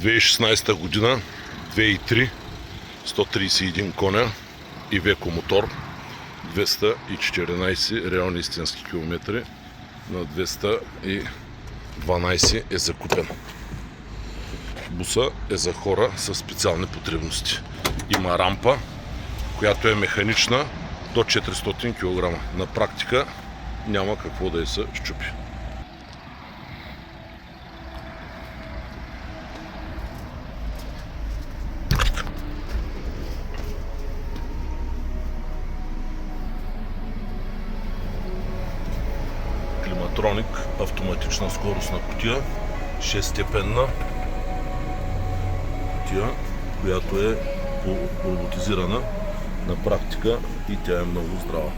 2016 година, 2.3, 131 коня, Iveco мотор, 214 реални истински километри, на 212 е закупен. Буса е за хора с специални потребности. Има рампа, която е механична до 400 кг. На практика няма какво да я се счупи. Климатроник, автоматична скоростна кутия, 6-степенна кутия, която е роботизирана на практика и тя е много здрава.